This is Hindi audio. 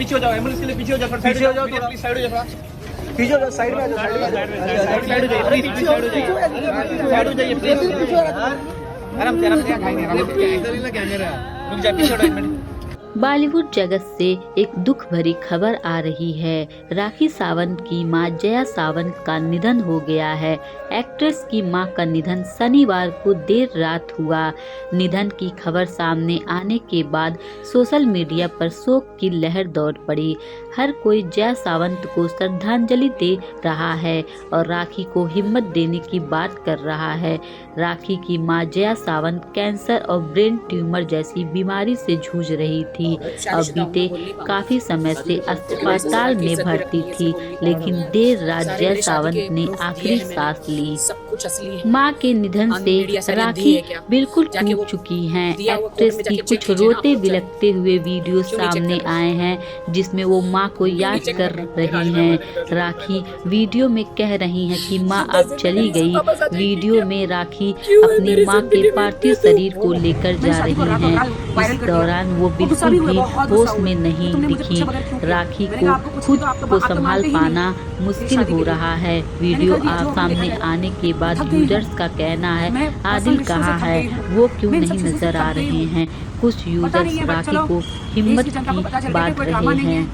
पीछे हो जाओ, एम्बुलेंस के लिए पीछे हो जाओ, साइड हो जाओ, प्लीज साइड हो जाओ, पीछे हो जाओ, साइड में आ जाओ, साइड में आ जाओ, साइड हो जाइए, प्लीज साइड हो जाइए, साइड हो जाइए प्लीज। आराम से रुक जा, पीछे हटो एक मिनट। बॉलीवुड जगत से एक दुख भरी खबर आ रही है। राखी सावंत की मां जया सावंत का निधन हो गया है। एक्ट्रेस की मां का निधन शनिवार को देर रात हुआ। निधन की खबर सामने आने के बाद सोशल मीडिया पर शोक की लहर दौड़ पड़ी। हर कोई जया सावंत को श्रद्धांजलि दे रहा है और राखी को हिम्मत देने की बात कर रहा है। राखी की मां जया सावंत कैंसर और ब्रेन ट्यूमर जैसी बीमारी से जूझ रही थी और बीते काफी समय से अस्पताल में भर्ती थी, लेकिन देर रात जया सावंत ने आखिरी सांस ली। मां के निधन से राखी बिल्कुल टूट चुकी हैं। एक्ट्रेस की कुछ रोते बिलखते हुए वीडियो सामने आए हैं जिसमें वो मां को याद कर रही हैं। राखी वीडियो में कह रही हैं कि मां अब चली गई। वीडियो में राखी अपनी मां के पार्थिव शरीर को लेकर जा रही हैं। इस दौरान वो बिल्कुल भी होश में नहीं दिखी। राखी को खुद को संभाल पाना मुश्किल हो रहा है। वीडियो सामने आने के बाद यूजर्स का कहना है आदिल कहाँ है, वो क्यों नहीं नजर आ रहे हैं। कुछ यूजर्स राखी को हिम्मत की बांट रहे हैं।